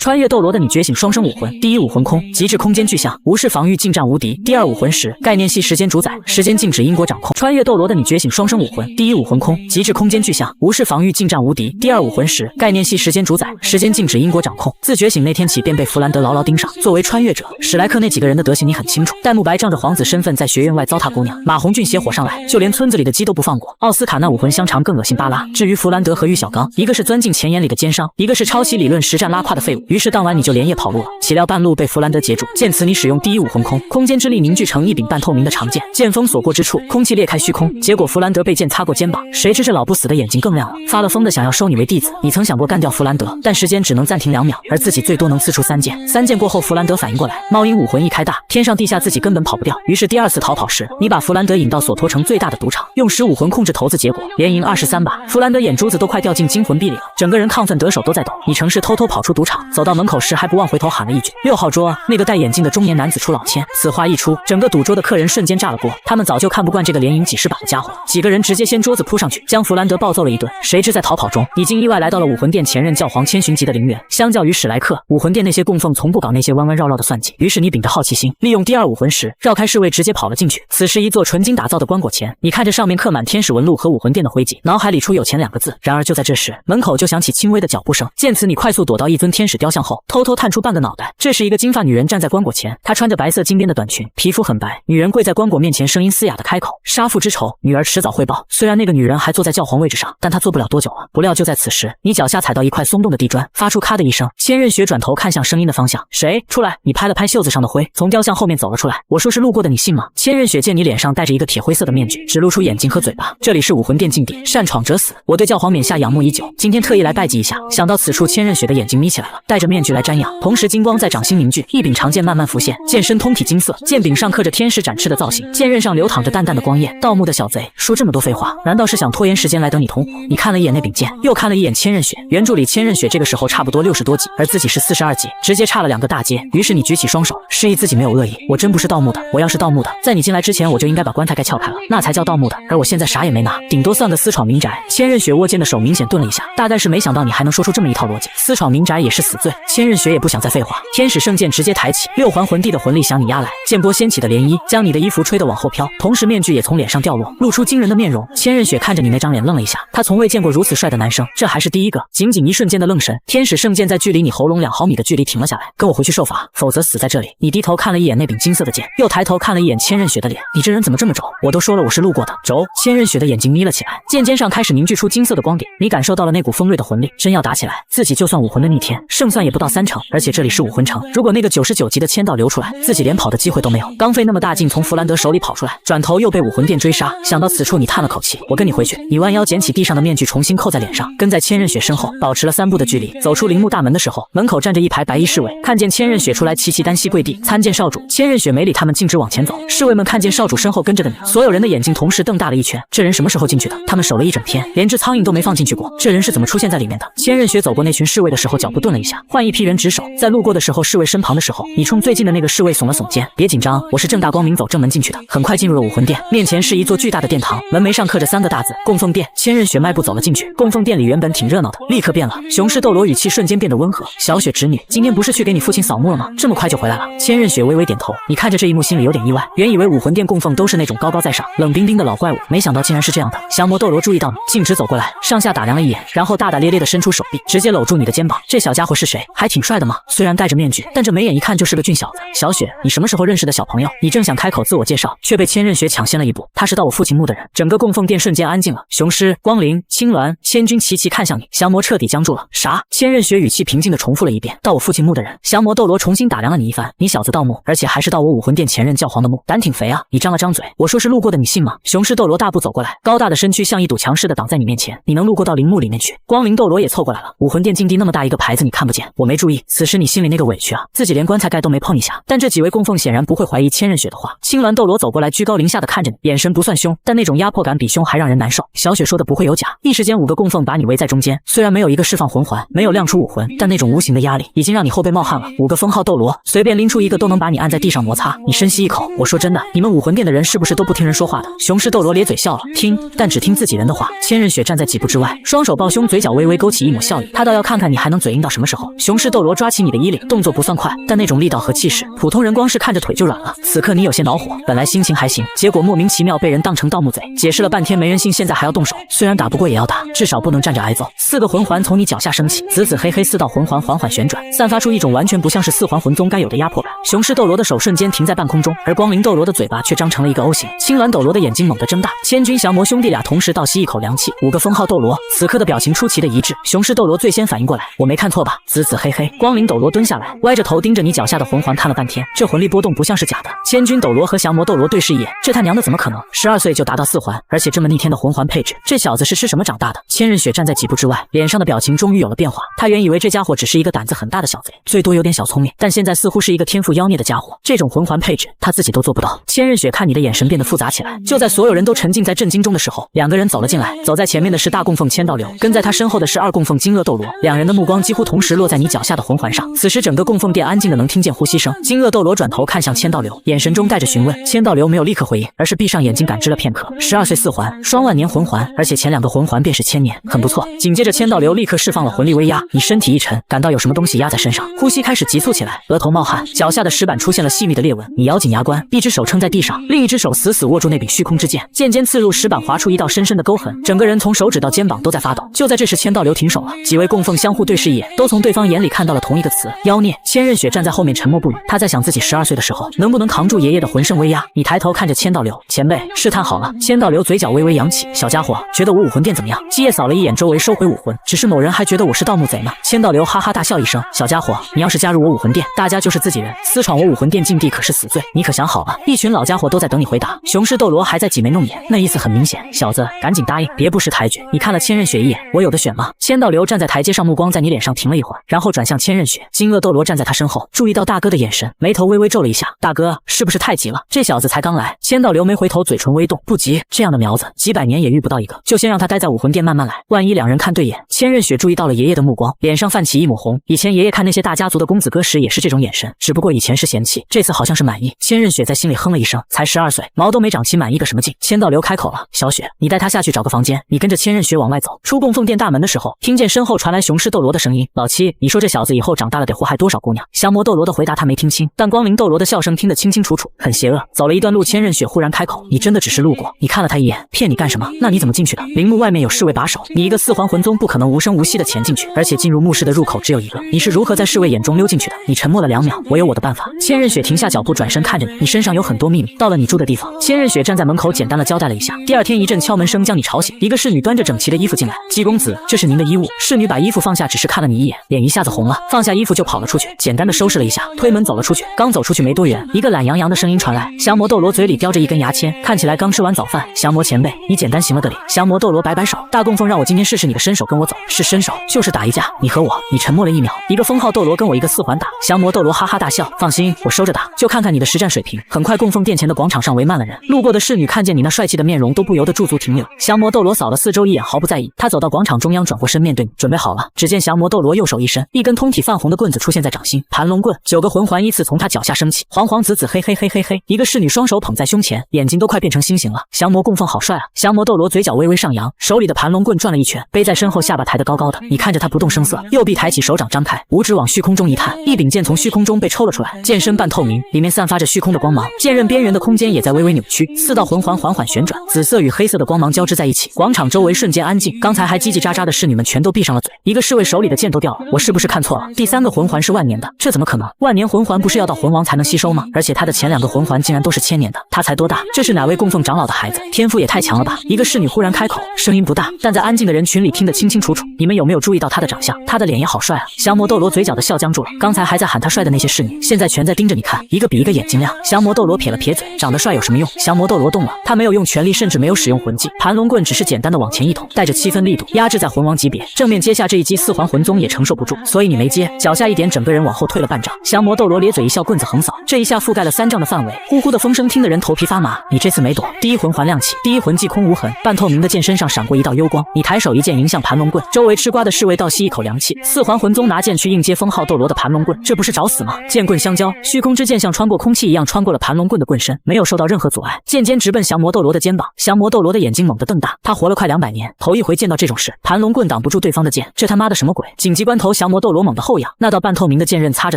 穿越斗罗的你觉醒双生武魂，第一武魂空，极致空间巨象，无视防御，近战无敌。第二武魂时，概念系时间主宰，时间静止，因果掌控。穿越斗罗的你觉醒双生武魂，第一武魂空，极致空间巨象，无视防御，近战无敌。第二武魂时，概念系时间主宰，时间静止，因果掌控。自觉醒那天起，便被弗兰德牢牢盯上。作为穿越者，史莱克那几个人的德行你很清楚。戴沐白仗着皇子身份在学院外糟蹋姑娘，马红俊邪火上来，就连村子里的鸡都不放过。奥斯卡那武魂香肠更恶心巴拉。至于弗兰德和玉小刚，一个是钻进钱眼里的奸商，一个是抄袭理论实战拉胯的废物。于是当晚你就连夜跑路了，岂料半路被弗兰德截住。见此，你使用第一武魂空，空间之力凝聚成一柄半透明的长剑，剑锋所过之处，空气裂开虚空。结果弗兰德被剑擦过肩膀，谁知这老不死的眼睛更亮了，发了疯的想要收你为弟子。你曾想过干掉弗兰德，但时间只能暂停2秒，而自己最多能刺出3剑。3剑过后，弗兰德反应过来，猫鹰武魂一开大，天上地下自己根本跑不掉。于是第2次逃跑时，你把弗兰德引到索托城最大的赌场，用10武魂控制骰子，结果连赢23把，弗兰德眼珠子都快掉进惊魂壁里了，整个人亢奋得手都在抖。你乘势偷偷跑出赌场，走到门口时还不忘回头喊了一句：“6号桌，那个戴眼镜的中年男子出老千。”此话一出，整个赌桌的客人瞬间炸了锅，他们早就看不惯这个连赢几10把的家伙，几个人直接掀桌子扑上去，将弗兰德暴揍了一顿。谁知在逃跑中，已经意外来到了武魂殿前任教皇千寻疾的陵园。相较于史莱克，武魂殿那些供奉从不搞那些弯弯绕绕的算计，于是你秉着好奇心，利用第2武魂时绕开侍卫，直接跑了进去。此时一座纯金打造的棺椁前，你看着上面刻满天使纹路和武魂殿的徽记，脑海里出有钱2个字。然而就在这时，门口就响起轻微的脚步声。见此，你快速躲到一尊天使雕像后，偷偷探出半个脑袋。这是一个金发女人站在棺椁前，她穿着白色金边的短裙，皮肤很白。女人跪在棺椁面前，声音嘶哑的开口：“杀父之仇，女儿迟早会报。”虽然那个女人还坐在教皇位置上，但她坐不了多久了。不料就在此时，你脚下踩到一块松动的地砖，发出咔的一声。千仞雪转头看向声音的方向：“谁？出来！”你拍了拍袖子上的灰，从雕像后面走了出来。“我说是路过的，你信吗？”千仞雪见你脸上戴着一个铁灰色的面具，只露出眼睛和嘴巴。这里是武魂殿禁地，擅闯者死。我对教皇冕下仰慕已久，今天特意来拜祭一下。想到此处，千仞雪的眼睛眯起来了，戴着面具来瞻仰，同时金光在掌心凝聚，一柄长剑慢慢浮现，剑身通体金色，剑柄上刻着天使展翅的造型，剑刃上流淌着淡淡的光焰。盗墓的小贼，说这么多废话，难道是想拖延时间来等你同伙？你看了一眼那柄剑，又看了一眼千仞雪。原著里千仞雪这个时候差不多60多级，而自己是42级，直接差了2个大阶。于是你举起双手，示意自己没有恶意。我真不是盗墓的，我要是盗墓的，在你进来之前我就应该把棺材盖撬开了，那才叫盗墓的。而我现在啥也没拿，顶多算个私闯民宅。千仞雪握剑的手明显顿了一下，大概是没想到你还能说出这么一套逻辑。私闯民宅也是死罪。千仞雪也不想再废话，天使圣剑直接抬起，6环魂帝的魂力向你压来，剑波掀起的涟漪将你的衣服吹得往后飘，同时面具也从脸上掉落，露出惊人的面容。千仞雪看着你那张脸愣了一下，她从未见过如此帅的男生，这还是第一个。仅仅一瞬间的愣神，天使圣剑在距离你喉咙2毫米的距离停了下来。跟我回去受罚，否则死在这里。你低头看了一眼那柄金色的剑，又抬头看了一眼千仞雪的脸，你这人怎么这么轴？我都说了我是路过的。轴。千仞雪的眼睛眯了起来，剑尖上开始凝聚出金色的光点，你感受到了那股锋锐的魂力。真要打起来，自己就算武魂的逆天，胜算也不到3成。而且这里是武魂城，如果那个99级的签到流出来，自己连跑的机会都没有。刚费那么大劲从弗兰德手里跑出来，转头又被武魂殿追杀。想到此处，你叹了口气，我跟你回去。你弯腰捡起地上的面具，重新扣在脸上，跟在千仞雪身后，保持了3步的距离。走出陵墓大门的时候，门口站着一排白衣侍卫，看见千仞雪出来，齐齐单膝跪地参见少主。千仞雪没理他们，径直往前走。侍卫们看见少主身后跟着的你，所有人的眼睛同时瞪大了一圈。这人什么时候进去的？他们守了一整天，连只苍蝇都没放进去过，这人是怎么出现在里面的？千仞雪走过那群侍卫的时候，脚步顿了一下，换一批人值守。在路过的时候，侍卫身旁的时候，你冲最近的那个侍卫耸了耸肩，别紧张，我是正大光明走正门进去的。很快进入了武魂殿，面前是一座巨大的殿堂，门楣上刻着3个大字：供奉殿。千仞雪迈步走了进去，供奉殿里原本挺热闹的，立刻变了。雄狮斗罗语气瞬间变得温和：小雪侄女，今天不是去给你父亲扫墓了吗？这么快就回来了？千仞雪微微点头，你看着这一幕心里有点意外，原以为武魂殿供奉都是那种高高在上冷冰冰的老怪物，没想到竟然是这样的。降魔斗罗注意到你，径直走过来，上下打量了一眼，然后大大咧咧地伸出手臂，直接搂住你的肩膀。这小家伙是谁？还挺帅的嘛，虽然戴着面具，但这眉眼一看就是个俊小子。小雪，你什么时候认识的小朋友？你正想开口自我介绍，却被千仞雪抢先了一步。他是盗我父亲墓的人。整个供奉殿瞬间安静了，雄狮、光灵、青鸾、千军齐齐看向你，降魔彻底僵住了。啥？千仞雪语气平静地重复了一遍：盗我父亲墓的人。降魔斗罗重新打量了你一番，你小子盗墓，而且还是盗我武魂殿前任教皇的墓，胆挺肥啊！你张了张嘴，我说是路过的，你信吗？雄狮斗罗大步走过来，高大的身躯像一堵墙似的挡在你面前，你能路过到陵墓里面去？光灵斗罗也凑过来了，武魂殿禁地那么大一个牌子你看不见，我没注意。此时你心里那个委屈啊，自己连棺材盖都没碰一下。但这几位供奉显然不会怀疑千仞雪的话。青鸾斗罗走过来，居高临下的看着你，眼神不算凶，但那种压迫感比凶还让人难受。小雪说的不会有假。一时间5个供奉把你围在中间，虽然没有一个释放魂环，没有亮出武魂，但那种无形的压力已经让你后背冒汗了。5个封号斗罗随便拎出一个都能把你按在地上摩擦。你深吸一口，我说真的，你们武魂殿的人是不是都不听人说话的？雄狮斗罗咧嘴笑了，听，但只听自己人的话。千仞雪站在几步之外，双手抱胸，嘴角微微勾起一抹笑意，他倒要看看你还能嘴硬到什么时候。雄狮斗罗抓起你的衣领，动作不算快，但那种力道和气势，普通人光是看着腿就软了。此刻你有些恼火，本来心情还行，结果莫名其妙被人当成盗墓贼，解释了半天没人信，现在还要动手。虽然打不过也要打，至少不能站着挨揍。4个魂环从你脚下升起，紫紫黑黑4道魂环缓缓旋转，散发出一种完全不像是4环魂宗该有的压迫感。雄狮斗罗的手瞬间停在半空中，而光灵斗罗的嘴巴却张成了一个 O 型。青鸾斗罗的眼睛猛地睁大，千钧降魔兄弟俩同时倒吸一口凉气。5个封号斗罗此刻的表情出奇的一致。雄狮斗罗最先反应过来，我没看错吧？紫紫黑黑。光灵斗罗蹲下来，歪着头盯着你脚下的魂环看了半天，这魂力波动不像是假的。千钧斗罗和降魔斗罗对视一眼，这他娘的怎么可能？12岁就达到4环，而且这么逆天的魂环配置，这小子是吃什么长大的？千仞雪站在几步之外，脸上的表情终于有了变化。他原以为这家伙只是一个胆子很大的小贼，最多有点小聪明，但现在似乎是一个天赋妖孽的家伙。这种魂环配置，他自己都做不到。千仞雪看你的眼神变得复杂起来。就在所有人都沉浸在震惊中的时候，2个人走了进来。走在前面的是大供奉千道流，跟在他身后的是2供奉金鳄斗罗。2人的目光几乎同时落在你脚下的魂环上。此时整个供奉殿安静的能听见呼吸声。金鳄斗罗转头看向千道流，眼神中带着询问。千道流没有立刻回应，而是闭上眼睛感知了片刻。12岁4环，双万年魂环，而且前2个魂环便是1000年，很不错。紧接着千道流立刻释放了魂力威压，你身体一沉，感到有什么东西压在身上，呼吸开始急促起来，额头冒汗，脚下的石板出现了细密的裂纹。你咬紧牙关，一只手撑在地上，另一只手死死握住那柄虚空之剑，剑尖刺入石板，划出一道深深的沟痕，整个人从手指到肩膀都在发抖。就在这时，千道流停手了，几位供奉相互对视一眼，都从对方眼里看到了同一个词：妖孽。千仞雪站在后面沉默不语，他在想自己12岁的时候能不能扛住爷爷的魂圣威压。你抬头看着千道流，前辈试探好了。千道流嘴角微微扬起，小家伙，觉得我武魂殿怎么样？基业扫了一眼周围，收回武魂。只是某人还觉得我是盗墓贼呢。千道流哈哈大笑一声，小家伙，你要是加入我武魂殿，大家就是自己人，私闯我武魂殿禁地可是死罪，你可想好了？一群老家伙都在等你回答。雄狮斗罗还在挤眉弄眼，那意思很明显，小子赶紧答应，别不识抬举。你看了千仞雪一眼，我有的选吗？千道流站在台阶上，目光在你脸上停了一会儿，然后转向千仞雪。金鳄斗罗站在他身后，注意到大哥的眼神，眉头微微皱了一下。大哥是不是太急了？这小子才刚来。千道流没回头，嘴唇微动，不急，这样的苗子几百年也遇不到一个，就先让他待在武魂殿慢慢来，万一2人看对眼。千仞雪注意到了爷爷的目光，脸上泛起一抹红。以前爷爷看那些大家族的公子哥时也是这种眼神，只不过以前是嫌弃，这次好像是满意。千仞雪在心里哼了一声，才12岁，毛都没长齐，满意个什么劲？千道流开口了，小雪，你带他下去找个房间，你跟着千仞雪往外走。出供奉殿大门的时候，听见身后传来雄狮斗罗的声音，老七，你说这小子以后长大了得祸害多少姑娘？降魔斗罗的回答他没听清，但光灵斗罗的笑声听得清清楚楚，很邪恶。走了一段路，千仞雪忽然开口，你真的只是路过？你看了他一眼，骗你干什么？那你怎么进去的？陵墓外面有侍卫把守，你一个4环魂宗不可能无声无息的潜进去，而且进入墓室的入口只有一个，你是如何在侍卫眼中溜进去的？你沉默了2秒，我有我的办法。千仞雪停下脚步，转身看着你，你身上有很多秘密。到了你住的地方，千仞雪站在门口简单的交代了一下。第2天一阵敲门声将你吵醒，一个侍女端着整齐的衣服进来，季公子，这是您的衣物。侍女把衣服放下，只是看了你一眼，脸一下子红了，放下衣服就跑了出去，简单的收拾了一下，推门走了出去。刚走出去没多远，一个懒洋洋的声音传来，降魔斗罗嘴里叼着一根牙签，看起来刚吃完早饭。降魔前辈，你简单行了个礼。降魔斗罗摆摆手，大供奉让我今天试试你的身手，跟我走。是身手，就是打一架，你和我。你沉默了1秒，一个封号斗罗跟我一个4环打。降魔斗罗哈哈大笑，放心，我收着打，就看看你的实战水平。很快供奉殿前的广场上围满了人，路过的侍女看见你那帅气的面容都不由得驻足停留。降魔斗罗扫了4周一眼，毫不在意。他走到广场中央，转过身面对你，准备好了。只见降魔斗罗右手一伸，一根通体泛红的棍子出现在掌心，盘龙棍。9个魂环依次从他脚下升起，黄黄紫紫黑黑黑黑黑。一个侍女双手捧在胸前，眼睛都快变成星形了。降魔供奉好帅啊！降魔斗罗嘴角微微上扬，手里的盘龙棍转了一圈，背在身后，下巴抬得高高的。你看着他不动声色，右臂抬起，手掌张开，五指往虚空中一探，一柄剑从虚空中被抽了出来，剑身半透明，里面散发着虚空的光芒，剑刃边缘的空间也在微微扭曲。4道魂环缓缓旋转，紫色与黑色的光芒交织在一起，广场周围瞬间安静。刚才还叽叽喳喳的侍女们全都闭上了嘴。一个侍卫手里的剑都掉了，我是不是看错了？第3个魂环是万年的，这怎么可能？万年魂环不是要到魂王才能吸收吗？而且他的前2个魂环竟然都是1000年的，他才多大？这是哪位供奉长老的孩子？天赋也太强了吧！一个侍女忽然开口，声音不大，但在安静的人群里听得清清楚楚。你们有没有注意到他的长相？他的脸也好帅啊！降魔斗罗嘴角的笑僵住了，刚才还在喊他帅的那些侍女，现在全在盯着你看，一个比一个眼睛亮。降魔斗罗撇了撇嘴，长得帅有什么用？降魔斗罗动了，他没有用全力，甚至没有使用魂技，盘龙棍只是简单的往前一捅，带着7分力度，压制在魂王级别，正面接下这一击，4环魂宗也承受不住，所以你没接，脚下一点，整个人往后退了半丈。降魔斗罗咧嘴一笑，棍子横扫，这一下覆盖了3丈的范围，呼呼的风声听得人头皮发麻。你这次没躲，第1魂环亮起，第1魂技空无痕，半透明的剑身上闪过一道幽光，你抬手一剑迎向盘龙棍，周围吃瓜的侍卫倒吸一口凉气。4环魂宗拿剑去应接封号斗罗的盘龙棍，这不是找死吗？剑棍相交，虚空之剑像穿过空气一样穿过了盘龙棍的棍身，没有受到任何阻碍，剑尖直奔降魔斗罗的肩膀。降魔斗罗的眼睛猛地瞪大，他活了快200年，头一回见到这种事。盘龙棍挡不住对方的剑，这他妈的什么鬼？紧急关头，降魔斗罗猛地后仰，那道半透明的剑刃擦着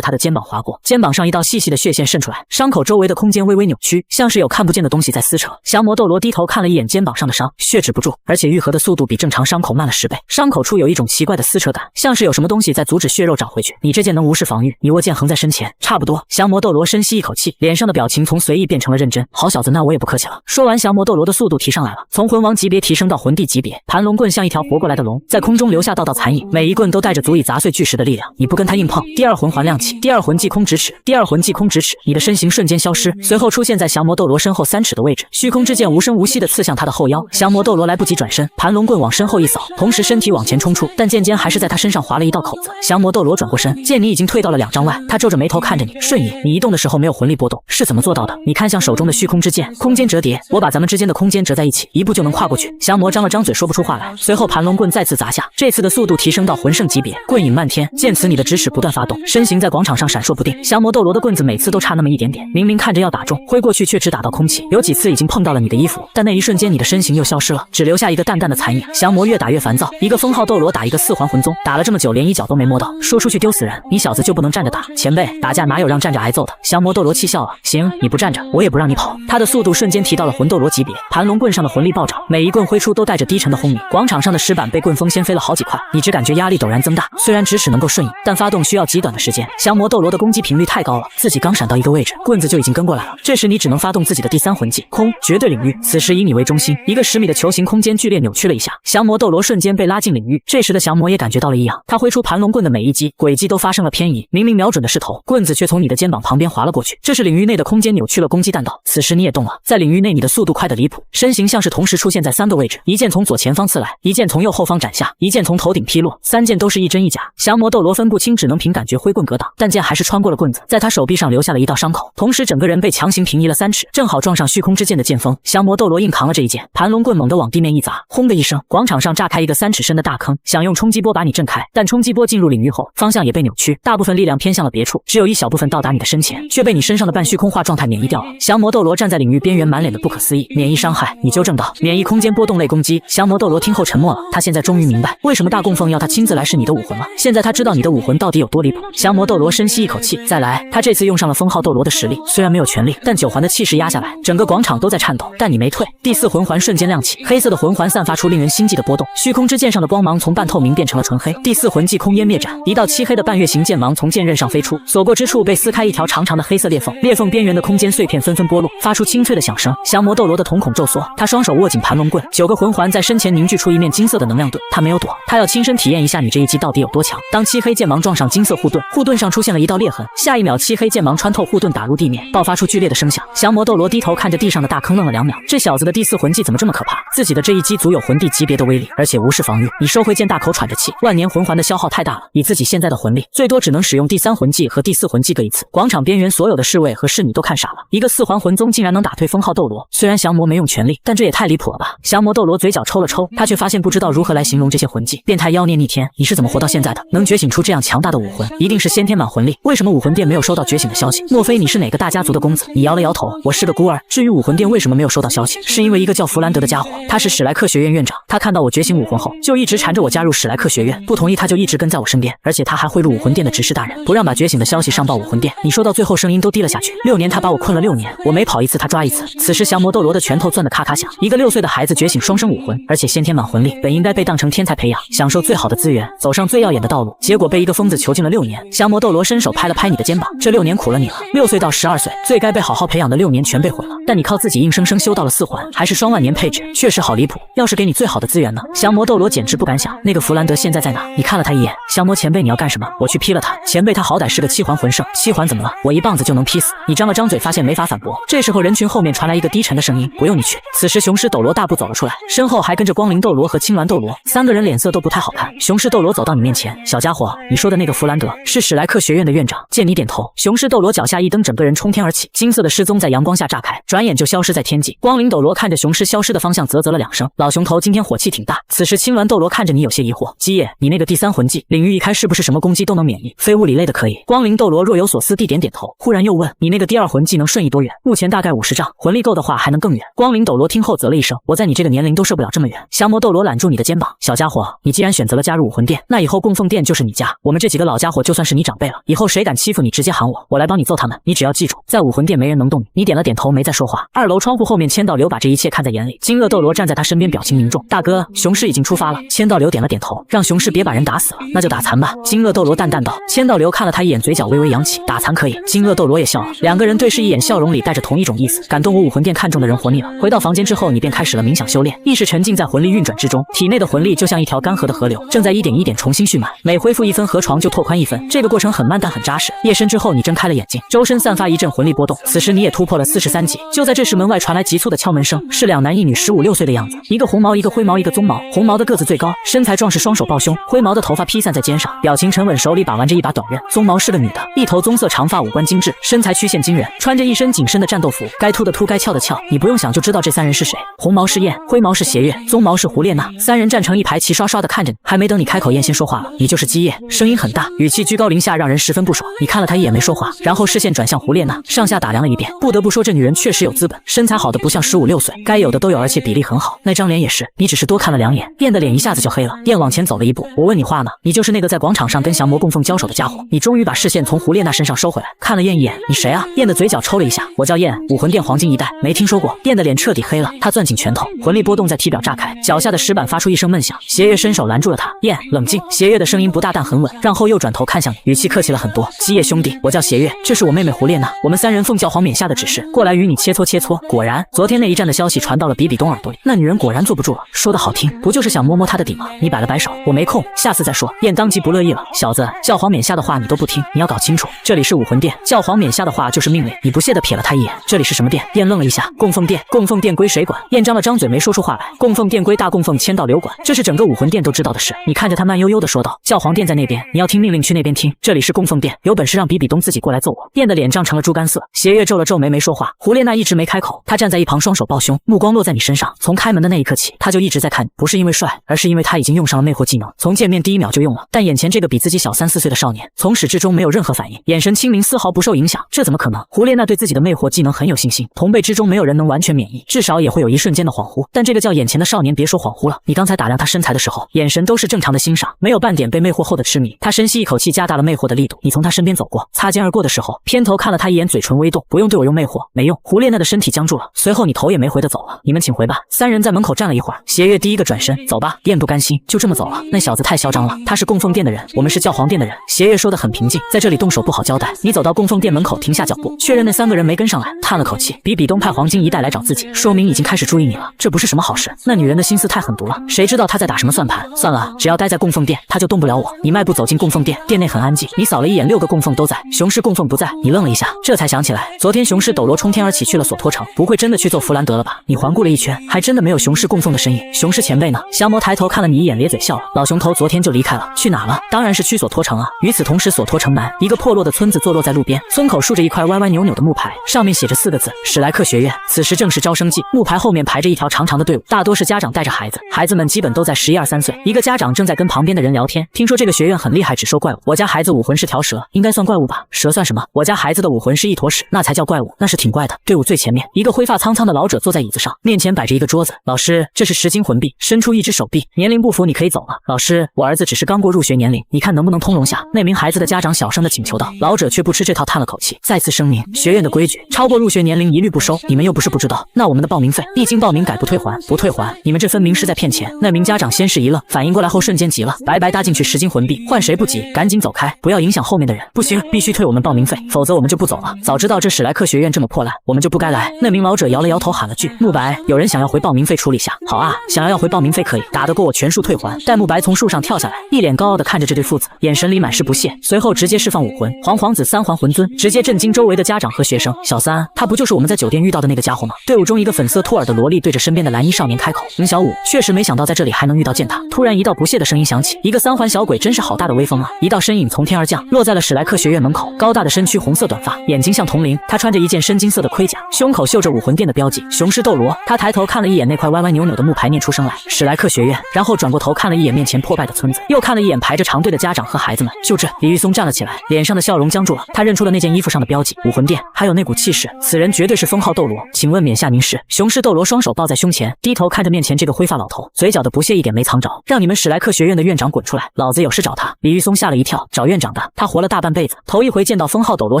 他的肩膀划过，肩膀上一道细细的血线渗出来，伤口周围的空间微微扭曲，像是有看不见的东西在撕扯。降魔斗罗低头看了一眼肩膀上的伤，血止不住，而且愈合的速度比正常伤口慢了10倍。伤口处有一种奇怪的撕扯感，像是有什么东西在阻止血肉长回去。你这剑能无视防御，你握剑横在身前，差不多。降魔斗罗深吸一口气，脸上的表情从随意变成了认真。好小子，那我也不客气了。说完，降魔斗罗的速度提上来了，从魂王级别提升到魂帝级别。盘龙棍像一条活过来的龙，在空中留下道道残影，每一棍都带着足以砸碎巨石的力量。你不跟他硬碰，第二魂环亮起，第二魂技空咫尺，第二魂技空咫尺，你的身形瞬间消失，随后出现在降魔斗罗身后3尺的位置，虚空之剑无声无息地刺向他的后腰。降魔斗罗来不及转身，盘龙棍往身后一扫，同时身体往前冲出，但剑尖还是在他身上划了一道口子。降魔斗罗转过身，见你已经退到了2丈外，他皱着眉头看着你，瞬移，你移动的时候没有魂力波动，是怎么做到的？你看向手中的虚空之剑，空间折叠，我把咱们之间的空间折在一起，一步就能跨过去。降魔张了张嘴说不出话来，随后盘龙棍再次砸下，这次的速度提升到魂圣级别，棍影漫天。见此，你的指使不断发动，身形在广场上闪烁不定。降魔斗罗的棍子每次都差那么一点点，明明看着要打中，挥过去却只打到空气，有几次已经碰到了你的衣服，但那一瞬间你的身形又消失了，只留下一个淡淡的残影。降魔越打越烦躁，一个封号斗罗打一个4环魂宗，打了这么久连一脚都没摸到，说出去丢死人，你小子就不能站着打？前辈，打架哪有让站着挨揍的？降魔斗罗气笑了，行，你不站着，我也不让你跑。他的速度瞬间提到了魂斗罗级别，盘龙棍上的魂力暴涨，每一棍挥出都带着低沉的轰鸣，广场上的石板被棍锋掀飞了好几块，你只感觉压力陡然增大。虽然指使能够瞬移，但发动需要极短的时间。降魔斗罗的攻击频率太高了，自己刚闪到一个位置，棍子就已经跟过来了。这时你只能发动自己的第3魂技空绝对领域，此时以你为中心，一个10米的球形空间剧烈扭曲了一下，降魔斗罗瞬间被拉进领域。这时的降魔也感觉到了异样，他挥出盘龙棍的每一击轨迹都发生了偏移，明明瞄准的是头，棍子却从你的肩膀旁边划了过去，这是领域内的空间扭曲了攻击弹道。此时你也动了，在领域内你的速度快得离谱，身形像是同时出现在3个位置，一剑从左前方刺来，一剑从右后方斩下，一剑从头顶劈落，3剑都是一真一假。降魔斗罗分不清，只能凭感觉挥棍格挡，但剑还是穿过了棍子，在他手臂上留下了一道伤口，同时整个人被强行平移了3尺，正好撞上虚空之剑的剑锋。降魔斗罗硬扛了这一剑，盘龙棍猛地往地面一砸，轰的一声，广场上炸开一个3尺深的大坑，想用冲击波把你震开，但冲击波进入领域后方向也被扭曲，大部分力量偏向了别处，只有一小部分到达你的身前，却被你身上的半虚空化状态免疫掉了。降魔斗罗站在领域边缘，满脸的不可思议，免疫伤害，你纠正道，免疫空间波动类攻击。降魔斗罗听后沉默了，他现在终于明白为什么大供奉要他亲自来试你的武魂了，现在他知道你的武魂到底有多离谱。降魔斗罗深吸一口气，再来，他这次用上了封号斗罗的实力，虽然没有全力，但9环的气势压下来，整个广场都在颤抖，但你没退。第4魂环瞬间亮起，黑色的魂环散发出令人心悸的波动，虚空之剑上的光芒从半透明变成了纯黑。第4魂技空烟灭斩，一道漆黑的半月形剑芒从剑刃上飞出，所过之处被撕开一条长长的黑色裂缝，裂缝边缘的空间碎片纷纷剥落，发出清脆的响声。降魔斗罗的瞳孔骤缩，他双手握紧盘龙棍，9个魂环在身前凝聚出一面金色的能量盾，他没有躲，他要亲身体验一下你这一击到底有多强。当漆黑剑芒撞上金色护盾，护盾上出现了一道裂痕，下一秒漆黑剑芒穿透护盾打入地面，爆发出剧烈的声响。降魔斗罗低头看着地上的大坑，愣了2秒，这小子的第4魂技怎么这么可怕？自己的这一击足有魂帝级别的威力，而且无视防御。你收回剑，大口喘着气，万年魂环的消耗太大了，以自己现在的魂力，最多只能使用第3魂技和第4魂技各一次。广场边缘所有的侍卫和侍女都看傻了，一个4环魂宗竟然能打退封号斗罗，虽然降魔没用全力，但这也太离谱了吧。降魔斗罗嘴角抽了抽，他却发现不知道如何来形容这些魂技。变态妖孽逆天，你是怎么活到现在的？能觉醒出这样强大的武魂，一定是先天满魂力，为什么武魂殿没有收到觉醒的消息？莫非你是哪个大家族的公子？你摇了摇头，我是个孤儿。至于武魂殿为什么没有收到消息，是因为一个叫弗兰德的家伙，他是史莱克学院院长，他看到我觉醒武魂后，就一直缠着我加入史莱克学院，不同意他就一直跟在我身边，而且他还贿赂武魂殿的执事大人，不让把觉醒的消息上报武魂殿。你说到最后声音都低了下去。6年他把我困了6年，我每跑一次他抓一次。此时降魔斗罗的拳头攥得咔咔响，一个6岁的孩子觉醒双生武魂，而且先天满魂力，本应该被当成天才培养，享受最好的资源，走上最耀眼的道路，结果被一个疯子囚禁了6年。降魔斗罗伸手拍了拍你的肩膀，这6年苦了你了，6岁到12岁，最该被好好培养的6年全被毁了，但你靠自己硬生生修到了4环，还是双万年配置，确实好离谱。要是给你最好的资源呢？降魔斗罗简直不敢想，那个弗兰德现在在哪？你看了他一眼，降魔前辈你要干什么？我去劈了他。前辈他好歹是个7环魂圣，7环怎么了？我一棒子就能劈死你。张了张嘴，发现没法反驳。这时候人群后面传来一个低沉的声音，不用你去。此时雄狮斗罗大步走了出来，身后还跟着光灵斗罗和青鸾斗罗，3个人脸色都不太好看。雄狮斗罗走到你面前，小家伙，你说的那个弗兰德是史莱克学院的院长。见你点头，雄狮斗罗脚下一蹬，整个人冲天而起，金色的失踪在阳光下炸开，转眼就消失在天际。光灵斗罗看着雄狮消失的方向，啧啧了2声，老熊头今天火气挺大。此时青鸾斗罗看着你有些疑惑，基野，你那个第3魂技领域一开是不是什么攻击都能免疫，非物理类的可以？以。光灵斗罗若有所思地点点头，忽然又问：你那个第二魂技能瞬移多远？目前大概50丈，魂力够的话还能更远。光灵斗罗听后啧了一声：我在你这个年龄都射不了这么远。降魔斗罗揽住你的肩膀：小家伙，你既然选择了加入武魂殿，那以后供奉殿就是你家，我们这几个老家伙就算是你长辈了，以后谁敢欺负你直接喊我，我来帮你揍他们。你只要记住，在武魂殿没人能动你。你点了点头，没再说话。2楼窗户后面，千道流把这一切看在眼里。金鳄斗罗站在他身边，表情凝重：大哥，雄狮已经出发了。千道流点了点头，让雄狮别把人打死了，那就打残吧。金鳄斗罗淡淡道。千道流看了他一眼，嘴角微微扬起：打残可以。金鳄斗罗也笑了，两个人对视一眼，笑容里带着同一种意思。感动我武魂殿看中的人活腻了。回到房间之后，你便开始了冥想修炼，意识沉浸在魂力运转之中，体内的魂力就像一条干涸的河流，正在一点一点重新蓄满，每恢复1分河床就拓宽1分。这个过程很慢但很扎实。夜深之后，你睁开了眼睛，周身散发一阵魂力波动。此时你也突破了43级。就在这时，门外传来急促的敲门声，是2男1女，15、16岁的样子，一个红毛，一个灰毛，一个棕毛。红毛的个子最高，身材壮实，双手抱胸；灰毛的头发披散在肩上，表情沉稳，手里把玩着一把短刃。棕毛是个女的，一头棕色长发，五官精致，身材曲线惊人，穿着一身紧身的战斗服，该秃的秃，该翘的翘，你不用想就知道这3人是谁。红毛是燕，灰毛是邪月，棕毛是胡列娜。3人站成一排，齐刷刷的看着你。还没等你开口，燕先说话了：你就是基业。声音很大，语气居高临下，让人十分不爽。你看了他一眼没说话，然后视线转向胡列娜，上下打量了一遍。不得不说，这女人确实有资本，身材好的不像15、16岁，该有的都有，而且比例很好。那张脸也是，你只是多看了2眼。燕的脸一下子就黑了。燕往前走了一步：我问你话呢，你就是那个在广场上跟降魔供奉交手的家伙。你终于把视线从胡列娜身上收回来，看了燕一眼：你谁啊？燕的嘴角抽了一下：我叫燕，武魂殿黄金一代，没听说过。燕的脸彻底黑了，她攥紧拳头，魂力波动在体表炸开，脚下的石板发出一声闷响。邪月伸手拦住了他：燕，冷静。邪月的声音不大但很稳，然后又转头看向你，语气客气了很多：基业兄弟，我叫邪月，这是我妹妹胡列娜，我们3人奉教皇冕下的指示，过来与你切磋切磋。果然，昨天那一战的消息传到了比比东耳朵里，那女人果然坐不住了，说得好听，不就是想摸摸她的底吗？你摆了摆手：我没空，下次再说。燕当即不乐意了：小子，教皇冕下的话你都不听，你要搞清楚，这里是武魂殿，教皇冕下的话就是命令。你不屑地瞥了他一眼：这里是什么殿？燕愣了一下：供奉殿。供奉殿归谁管？燕张了张嘴没说出话来。供奉殿归大供奉千道流管，这是整个武魂殿都知道的事。你看着他慢悠悠地说道：教皇殿在那边，你要听命令去那边听，这里是供奉殿，有本事让比比东自己过来揍我。燕的脸涨成了猪肝色，邪月皱了皱眉没说话。胡列娜一直没开口，她站在一旁双手抱胸，目光落在你身上。从开门的那一刻起，她就一直在看你，不是因为帅，而是因为他已经用上了魅惑技能，从见面第1秒就用了。但眼前这个比自己小3、4岁的少年，从始至终没有任何反应，眼神清明，丝毫不受影响，这怎么可能？胡列娜对自己的魅惑技能很有信心，同辈之中没有人能完全免疫，至少也会有一瞬间的恍惚。但这个叫眼前的少年别说恍惚了，你刚才打量他身材的时候，眼神都是正常的欣赏，没有半点被魅惑后的痴迷。他深吸一口气，加大了魅惑的力度。你从他身边走过，擦肩而过的时候，偏头看了他一眼，嘴唇微动：不用对我用魅惑，没用。胡列娜的身体僵住了，随后你头也没回的走了。你们请回吧。3人在门口站了一会儿，邪月第一个转身：走吧。燕不甘心，就这么走了？那小子太嚣张了，他是供奉殿的人，我们是教皇殿的人。邪月说得很平静：在这里动手不好交代。你走到供奉殿门口，停下脚步，确认那3个人没跟上来，叹了口气：比比东派黄金一代来找自己，说明已经开始注意你了，这不是什么好事。那女人的心思太狠毒了，谁知道她在打什么算盘？算了，只要待在供奉殿，她就动不了我。你迈步走进供奉殿，殿内很安静。你扫了一眼，6个供奉都在，雄狮供奉不在。你愣了一下，这才想起来，昨天雄狮斗罗冲天而起去了索托城，不会真的去揍弗兰德了吧？你环顾了一圈，还真的没有雄狮供奉的身影。雄狮前辈呢？降魔抬头看了你一眼，咧嘴笑了：老熊头昨天就离开了，去哪了？当然是去索托城啊。与此同时，索托城南一个破落的村子坐落在路边，村口竖着一块歪歪扭扭的木牌，上面写着4个字：史莱克学院。此时正是招生季，木牌后面排着一条长长的队伍，大多是家长带着孩子，孩子们基本都在11、12、3岁。一个家长正在跟旁边的人聊天，听说这个学院很厉害，只收怪物。我家孩子武魂是条蛇，应该算怪物吧？蛇算什么？我家孩子的武魂是一坨屎，那才叫怪物，那是挺怪的。队伍最前面，一个灰发苍苍的老者坐在椅子上，面前摆着一个桌子。老师，这是10金魂币，伸出一只手臂，年龄不符你可以走了。老师，我儿子只是刚过入学年龄，你看能不能通融下？那名孩子的家长小声的请求道。老者却不吃这套，叹了口气：再次声明，学院的规矩，超过入学年龄一律不收。你们又不是不知道，那我们的报名费一经报名改不退还，不退还，你们这分明是在骗钱。那名家长先是一愣，反应过来后瞬间急了：白白搭进去10金魂币，换谁不急？赶紧走开，不要影响后面的人。不行，必须退我们报名费，否则我们就不走了。早知道这史莱克学院这么破烂，我们就不该来。那名老者摇了摇头，喊了句：慕白，有人想要回报名费处理下。好啊，想要回报名费可以，打得过我全数退还。戴沐白从树上跳下来，一脸高傲地看着这对父子，眼神里满是不屑，随后直接释放武魂黄皇子3环魂尊，直接震惊周围的家长和学生。小三，他不就是我们在酒店遇到的那个家伙吗？队伍中一个粉色托尔的萝莉对着身边的蓝衣少年开口：小五，确实没想到在这里还能遇到见他。突然一道不屑的声音响起：一个3环小鬼真是好大的威风啊！一道身影从天而降，落在了史莱克学院门口，高大的身躯，红色短发，眼睛像铜铃，他穿着一件深金色的盔甲，胸口绣着武魂殿的标记雄狮斗罗。他抬头看了一眼那块歪歪扭扭的木牌，念出声来：史莱克学院。然后转过头看了一眼面前破败的村子，又看了一眼排着长队的家长和孩子们。就这，李玉松站站了起来，脸上的笑容僵住了。他认出了那件衣服上的标记，武魂殿，还有那股气势，此人绝对是封号斗罗。请问冕下您是？雄狮斗罗双手抱在胸前，低头看着面前这个灰发老头，嘴角的不屑一点没藏着。让你们史莱克学院的院长滚出来，老子有事找他。李玉松吓了一跳，找院长的？他活了大半辈子，头一回见到封号斗罗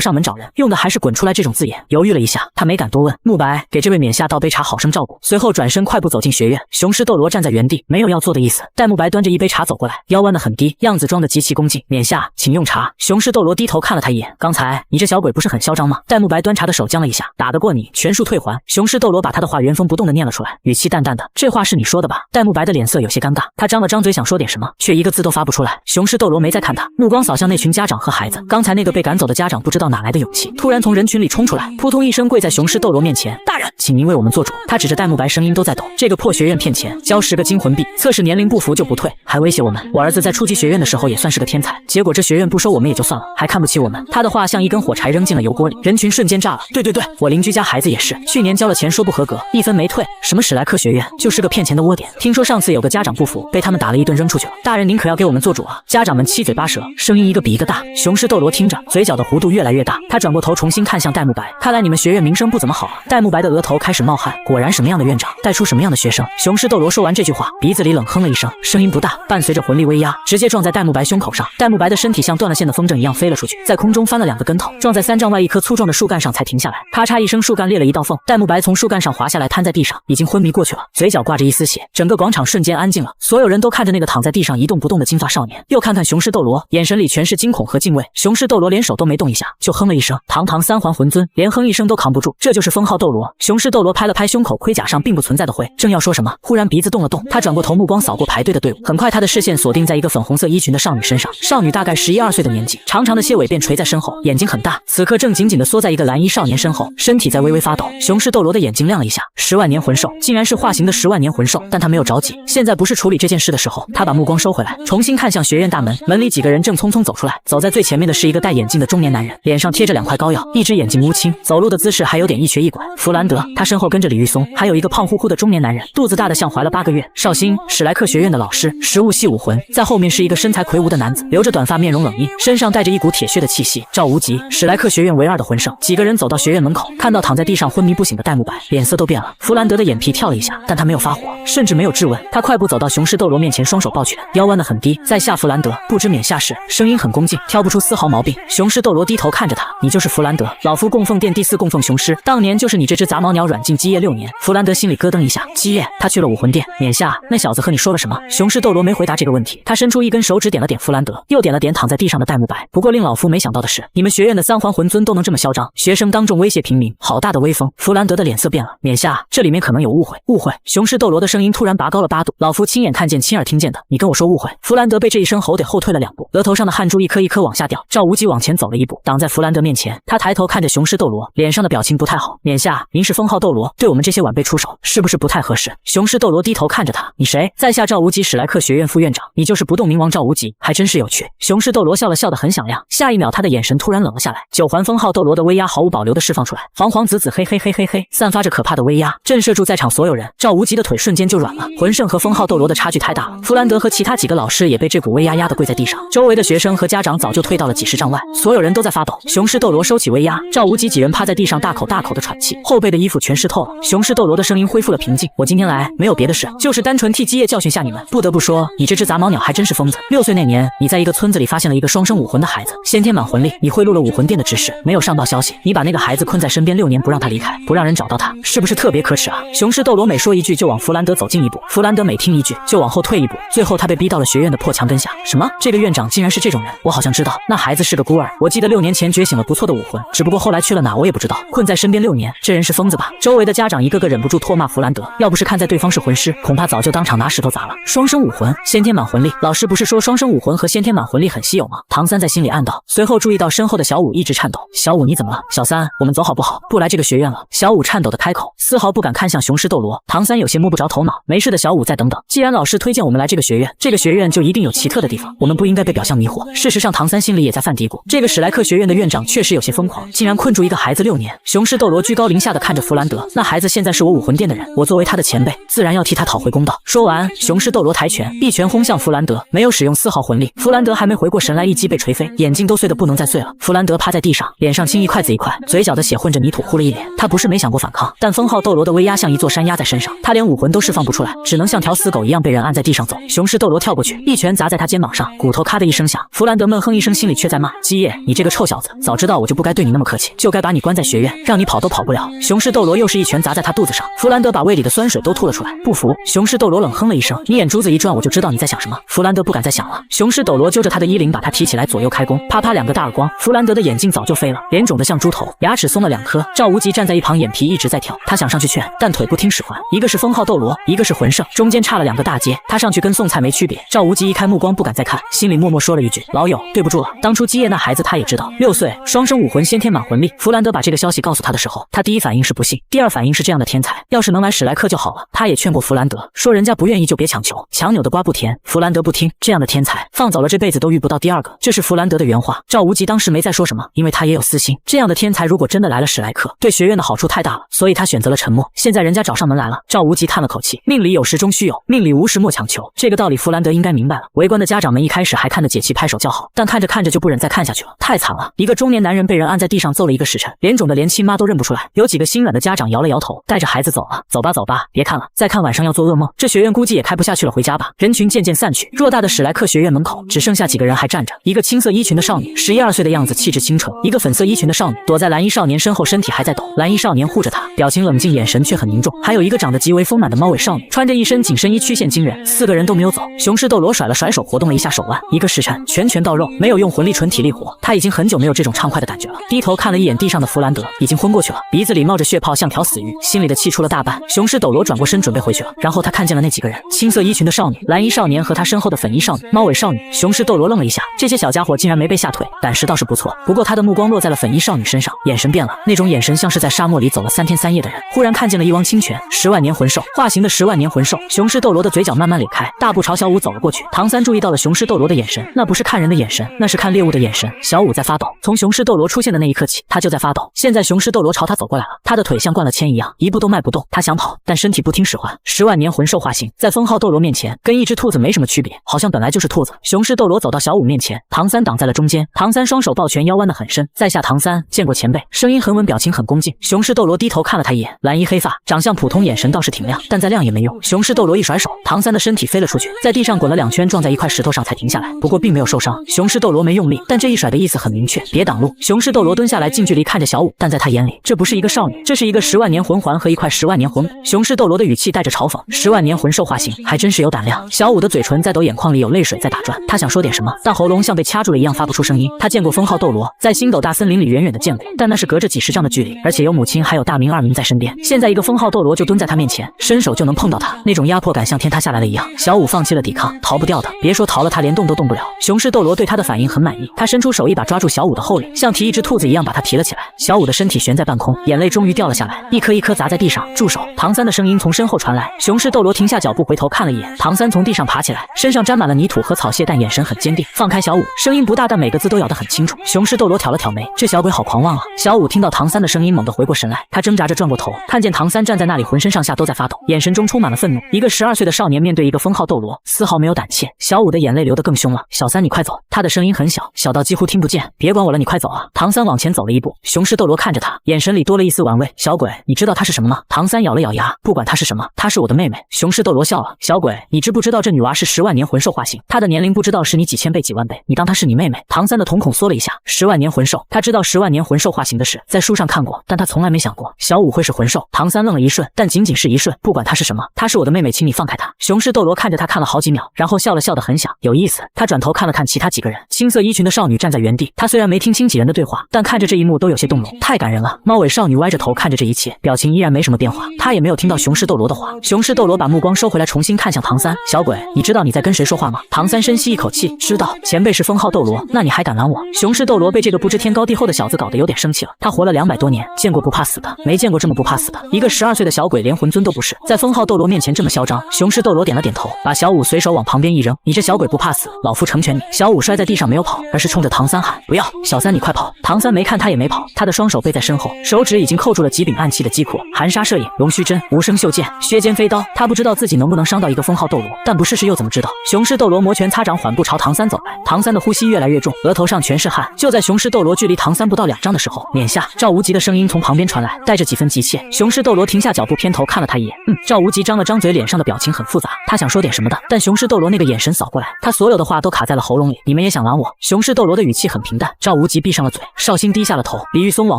上门找人，用的还是滚出来这种字眼。犹豫了一下，他没敢多问。慕白，给这位冕下倒杯茶，好生照顾。随后转身快步走进学院。雄狮斗罗站在原地，没有要做的意思。戴沐白端着一杯茶走过来，腰弯得很低，样子装得极其恭敬。冕下，请用茶。雄狮斗罗低头看了他一眼，刚才你这小鬼不是很嚣张吗？戴沐白端茶的手僵了一下，打得过你，全数退还。雄狮斗罗把他的话原封不动地念了出来，语气淡淡的，这话是你说的吧？戴沐白的脸色有些尴尬，他张了张嘴想说点什么，却一个字都发不出来。雄狮斗罗没再看他，目光扫向那群家长和孩子。刚才那个被赶走的家长不知道哪来的勇气，突然从人群里冲出来，扑通一声跪在雄狮斗罗面前，大人，请您为我们做主。他指着戴沐白，声音都在抖，这个破学院骗钱，交10个金魂币，测试年龄不服就不退，还威胁我们。我儿子在初级学院的时候也算是个天才，结果这学院不收我们也就算了，还看不起我们。他的话像一根火柴扔进了油锅里，人群瞬间炸了。对，我邻居家孩子也是，去年交了钱说不合格，1分没退。什么史莱克学院就是个骗钱的窝点，听说上次有个家长不服，被他们打了一顿扔出去了。大人您可要给我们做主啊！家长们七嘴八舌，声音一个比一个大。雄狮斗罗听着，嘴角的弧度越来越大，他转过头重新看向戴沐白，看来你们学院名声不怎么好啊。戴沐白的额头开始冒汗，果然什么样的院长带出什么样的学生。雄狮斗罗说完这句话，鼻子里冷哼了一声，声音不大，伴随着魂力威压，直接撞在戴沐白胸口上。戴沐白的身体像断了线的风筝一样飞了出去，在空中翻了2个跟头，撞在3丈外一棵粗壮的树干上才停下来。咔嚓一声，树干裂了一道缝，戴沐白从树干上滑下来，瘫在地上，已经昏迷过去了，嘴角挂着一丝血。整个广场瞬间安静了，所有人都看着那个躺在地上一动不动的金发少年，又看看雄狮斗罗，眼神里全是惊恐和敬畏。雄狮斗罗连手都没动一下，就哼了一声，堂堂3环魂尊，连哼一声都扛不住，这就是封号斗罗。雄狮斗罗拍了拍胸口，盔甲上并不存在的灰，正要说什么，忽然鼻子动了动，他转过头，目光扫过排队的队伍，很快他的视线锁定在一个粉红色衣裙的少女身上。少女大概11、12岁的年纪，长长的蝎尾便垂在身后，眼睛很大，此刻正紧紧地缩在一个蓝衣少年身后，身体在微微发抖。雄狮斗罗的眼睛亮了一下，10万年魂兽，竟然是化形的10万年魂兽，但他没有着急，现在不是处理这件事的时候。他把目光收回来，重新看向学院大门，门里几个人正匆匆走出来，走在最前面的是一个戴眼镜的中年男人，脸上贴着2块膏药，一只眼睛乌青，走路的姿势还有点一瘸一拐。弗兰德，他身后跟着李玉松，还有一个胖乎乎的中年男人，肚子大的像怀了8个月。绍兴，史莱克学院的老师，实物系武魂。在后面是一个身材魁梧的男子，留着短发，面容冷硬，身上带着一股铁血的气息。赵无极，史莱克学院唯2的魂圣。几个人走到学院门口，看到躺在地上昏迷不醒的戴沐白，脸色都变了。弗兰德的眼皮跳了一下，但他没有发火，甚至没有质问，他快步走到雄狮斗罗面前，双手抱拳，腰弯得很低，在下弗兰德，不知冕下是？声音很恭敬，挑不出丝毫毛病。雄狮斗罗低头看着他，你就是弗兰德，老夫供奉殿第4供奉雄狮，当年就是你这只杂毛鸟软禁基业6年。弗兰德心里咯噔一下，基业，他去了武魂殿。冕下，那小子和你说了什么？雄狮斗罗没回答这个问题，他伸出一根手指点了点弗兰德，又点了点躺在地上的戴沐白。不过令老夫没想到的是，你们学院的3环魂尊都能这么嚣张，学生当众威胁平民，好大的威风。弗兰德的脸色变了，冕下，这里面可能有误会。误会？雄狮斗罗的声音突然拔高了8度，老夫亲眼看见，亲耳听见的，你跟我说误会？弗兰德被这一声吼得后退了2步，额头上的汗珠一颗一颗往下掉。赵无极往前走了1步，挡在弗兰德面前，他抬头看着雄狮斗罗，脸上的表情不太好。冕下，您是封号斗罗，对我们这些晚辈出手，是不是不太合适？雄狮斗罗低头看着他，你谁？在下赵无极，史莱克学院副院长，你就是不动明王赵无极，还真是有趣。雄狮斗罗笑了笑得很响亮，下一秒他的眼神突然冷了下来，9环封号斗罗的威压毫无保留地释放出来，黄黄紫紫黑黑黑黑黑，散发着可怕的威压，震慑住在场所有人。赵无极的腿瞬间就软了，魂圣和封号斗罗的差距太大了。弗兰德和其他几个老师也被这股威压压得跪在地上，周围的学生和家长早就退到了几10丈外，所有人都在发抖。雄狮斗罗收起威压，赵无极几人趴在地上大口大口的喘气，后背的衣服全湿透了。雄狮斗罗的声音恢复了平静，我今天来没有别的事，就是单纯替基业教训下你们。不得不说，你这只杂毛鸟还真是疯子。6岁那年，你在一个村子里发现了一个双生武魂的孩子，先天满魂力，你贿赂了武魂殿的指示，没有上报消息，你把那个孩子困在身边6年，不让他离开，不让人找到他，是不是特别可耻啊？雄狮斗罗每说一句就往弗兰德走近1步，弗兰德每听一句就往后退1步，最后他被逼到了学院的破墙根下。什么？这个院长竟然是这种人？我好像知道，那孩子是个孤儿，我记得6年前觉醒了不错的武魂，只不过后来去了哪我也不知道，困在身边6年，这人是疯子吧？周围的家长一个个忍不住唾骂弗兰德，要不是看在对方是魂师，恐怕早就当场拿石头砸了。双生武魂，先天满魂力，老师不是说双生武魂和先天满魂力很稀有吗？唐三在心里暗道，随后注意到身后的小五一直颤抖。小五你怎么了？小三，我们走好不好？不来这个学院了。小五颤抖的开口，丝毫不敢看向雄狮斗罗。唐三有些摸不着头脑，没事的小五再等等，既然老师推荐我们来这个学院，这个学院就一定有奇特的地方，我们不应该被表象迷惑。事实上唐三心里也在犯嘀咕，这个史莱克学院的院长确实有些疯狂，竟然困住一个孩子6年。雄狮斗罗居高临下的看着弗兰德，那孩子现在是我武魂殿的人，我作为他的前辈，自然要替他讨回公道。说完，雄狮斗罗抬拳，一拳轰向弗兰德，没有使用丝毫魂力。弗兰德还没回过神来，一击被被锤飞，眼睛都碎得不能再碎了。弗兰德趴在地上，脸上青一块紫一块，嘴角的血混着泥土糊了一脸。他不是没想过反抗，但封号斗罗的威压像一座山压在身上，他连武魂都释放不出来，只能像条死狗一样被人按在地上走。雄狮斗罗跳过去，一拳砸在他肩膀上，骨头咔的一声响。弗兰德闷哼一声，心里却在骂：基业，你这个臭小子，早知道我就不该对你那么客气，就该把你关在学院，让你跑都跑不了。雄狮斗罗又是一拳砸在他肚子上，弗兰德把胃里的酸水都吐了出来。不服？雄狮斗罗冷哼了一声，你眼珠子一转，我就知道你在想什么。弗兰德不敢再想了，雄狮斗罗揪着他的衣领，把他提起来，左右开弓，啪啪两个大耳光。弗兰德的眼镜早就飞了，脸肿得像猪头，牙齿松了2颗。赵无极站在一旁，眼皮一直在跳，他想上去劝，但腿不听使唤。一个是封号斗罗，一个是魂圣，中间差了2个大阶，他上去跟送菜没区别。赵无极一开目光不敢再看，心里默默说了一句：老友，对不住了。当初基业那孩子他也知道，6岁双生武魂，先天满魂力。弗兰德把这个消息告诉他的时候，他第一反应是不信，第二反应是这样的天才要是能来史莱克就好了。他也劝过弗兰德，说人家不愿意就别强求，强扭的瓜不甜。弗兰德不听，这样的天才放早了这辈子都遇不到第二个，这是弗兰德的原话。赵无极当时没再说什么，因为他也有私心，这样的天才如果真的来了史莱克，对学院的好处太大了，所以他选择了沉默。现在人家找上门来了，赵无极叹了口气，命里有时终须有，命里无时莫强求，这个道理弗兰德应该明白了。围观的家长们一开始还看得解气，拍手叫好，但看着看着就不忍再看下去了，太惨了。一个中年男人被人按在地上揍了1个时辰，脸肿的连亲妈都认不出来。有几个心软的家长摇了摇头，带着孩子走了。走吧走吧，别看了，再看晚上要做噩梦。这学院估计也开不下去了，回家吧。人群渐渐散去，偌大的史莱克学院门口只剩下几个人还站着，一个青色衣裙的少女，11、12岁的样子，气质清纯；一个粉色衣裙的少女躲在蓝衣少年身后，身体还在抖，蓝衣少年护着她，表情冷静，眼神却很凝重。还有一个长得极为丰满的猫尾少女，穿着一身紧身衣，曲线惊人。4个人都没有走。雄狮斗罗甩了甩手，活动了一下手腕，1个时辰，拳拳到肉，没有用魂力，纯体力活。他已经很久没有这种畅快的感觉了。低头看了一眼地上的弗兰德，已经昏过去了，鼻子里冒着血泡，像条死鱼，心里的气出了大半。雄狮斗罗转过身准备回去了，然后他看见了那几个人：青色衣裙的少女、蓝衣少年和他身后的粉衣少女、猫尾少女。雄狮斗罗愣了一下，这些小家伙竟然没被吓退，胆识倒是不错。不过他的目光落在了粉衣少女身上，眼神变了，那种眼神像是在沙漠里走了3天3夜的人，忽然看见了一汪清泉，10万年魂兽化形的10万年魂兽。雄狮斗罗的嘴角慢慢咧开，大步朝小五走了过去。唐三注意到了雄狮斗罗的眼神，那不是看人的眼神，那是看猎物的眼神。小五在发抖，从雄狮斗罗出现的那一刻起，他就在发抖。现在雄狮斗罗朝他走过来了，他的腿像灌了铅一样，一步都迈不动。他想跑，但身体不听使唤。10万年魂兽化形，在封号斗罗面前，跟一只兔子没什么区别，好像本来就是兔子。雄狮斗罗走到小五面前，唐三挡在了中间。唐三双手抱拳，腰弯得很深。在下唐三，见过前辈。声音很稳，表情很恭敬。雄狮斗罗低头看了他一眼，蓝衣黑发，长相普通，眼神倒是挺亮，但再亮也没用。雄狮斗罗一甩手，唐三的身体飞了出去，在地上滚了2圈，撞在一块石头上才停下来，不过并没有受伤。雄狮斗罗没用力，但这一甩的意思很明确，别挡路。雄狮斗罗蹲下来，近距离看着小五，但在他眼里，这不是一个少女，这是一个10万年魂环和一块10万年魂骨。雄狮斗罗的语气带着嘲讽：10万年魂兽化形，还真是有胆量。小五的嘴唇在抖，眼眶里有泪水在打转，他想说点什么，但喉咙像被掐住了一样发不出声音。他见过封号斗罗，在星斗大森林里远远的见过，但那是隔着几10丈的距离，而且有母亲还有大明、二明在身边。现在一个封号斗罗就蹲在他面前，伸手就能碰到他，那种压迫感像天塌下来了一样。小五放弃了抵抗，逃不掉的，别说逃了，他连动都动不了。雄狮斗罗对他的反应很满意，他伸出手一把抓住小五的后领，像提一只兔子一样把他提了起来。小五的身体悬在半空，眼泪终于掉了下来，一颗一颗砸在地上。住手！唐三的声音从身后传来。雄狮斗罗停下脚步，回头看了一眼，唐三从地上爬起来，身上沾满了泥土和草屑，但眼神很坚定。放开小五，声音不大，但每个字都咬得很清楚。雄狮斗罗挑了挑眉，这小鬼好狂妄啊！小五听到唐三的声音，猛地回过神来，他挣扎着转过头，看见唐三站在那里，浑身上下都在发抖，眼神中充满了愤怒。一个12岁的少年面对一个封号斗罗，丝毫没有胆怯。小五的眼泪流得更凶了。小三，你快走！他的声音很小，小到几乎听不见。别管我了，你快走啊！唐三往前走了一步，雄狮斗罗看着他，眼神里多了一丝玩味。小鬼，你知道她是什么吗？唐三咬了咬牙，不管她是什么，她是我的妹妹。雄狮斗罗笑了，小鬼，你知不知道这女娃是10万年魂兽化形，她的年龄不知道是你几千倍几万倍，你当她是你妹妹？唐三的瞳孔缩了一下，10万年魂兽，他知道10万年魂兽化形的事，在书上看过，但他从来没想过小五会是魂兽。唐三愣了一瞬，但仅仅是一瞬，不管她是什么，她是我的妹妹，请你放开她。雄狮斗罗看着他看了好几秒，然后笑了，笑得很响，有意思。他转头看了看其他几个人，青色衣裙的少女站在原地，她虽然没听清几人的对话，但看着这一幕都有些动容，太感人了。猫尾少女歪着头看着这一切，表情依然没什么变化，她也没有听到雄狮斗罗的话。雄狮斗罗把目光收回来，重新看向唐三，小鬼，你知道你在跟谁说话吗？唐三深吸一口气，知道，前辈是封号斗罗，那你还敢拦我？雄狮斗罗被这个不知天高地厚的小子搞得有点生气了，他活了200多年，见过不怕死的，没见过这么不怕死的。一个12岁的小鬼连魂尊都不是，在封号斗罗面前这么嚣张。雄狮斗罗点了点头，把小五随手往旁边一扔，你这小鬼不怕死，老夫成全你。小五摔在地上没有跑，而是冲着唐三喊，不要，小三你快跑。唐三没看他也没跑，他的双手背在身后，手指已经扣住了几柄暗器的机库，含沙射影、龙须针、无声袖剑、削尖飞刀。他不知道自己能不能伤到一个封号斗罗，但不试试又怎么知道。雄狮斗罗摩拳擦掌，缓步朝唐三走来，唐三的呼吸越来越重，额头上全是汗。就在雄狮斗罗距离唐三不到2丈的时候，眼下赵无极的声音从旁边传来，带着几分急切。雄狮斗罗停下脚步，偏头看了他一眼。赵无极张了张嘴，脸上的表情很复杂，他想说点什么的，但雄狮斗罗那个眼神扫过来，他所有的话都卡在了喉咙里。你们也想拦我？雄狮斗罗的语气很平淡。赵无极闭上了嘴，绍兴低下了头，李玉松往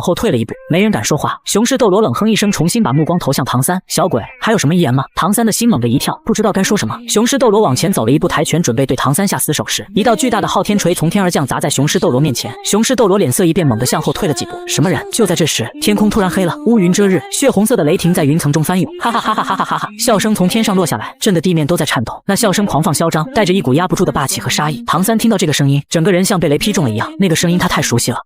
后退了一步，没人敢说话。雄狮斗罗冷哼一声，重新把目光投向唐三。小鬼，还有什么遗言吗？唐三的心猛地一跳，不知道该说什么。雄狮斗罗往前走了一步，抬拳准备对唐三下死手时，一道巨大的昊天锤从天而降，砸在雄狮斗罗面前。雄狮斗罗脸色一变，猛地向后退了几步。什么人？就在这时，天空突然黑了，乌云遮日，血红色的雷霆在云层中翻涌，哈哈哈哈哈哈哈哈！笑声从天上落下来，震得地面都在颤抖。那笑声狂放嚣张，带着一股压不住的霸气和杀意。唐三听到这个声音，整个人像被雷劈中了一样，那个声音他太熟悉了。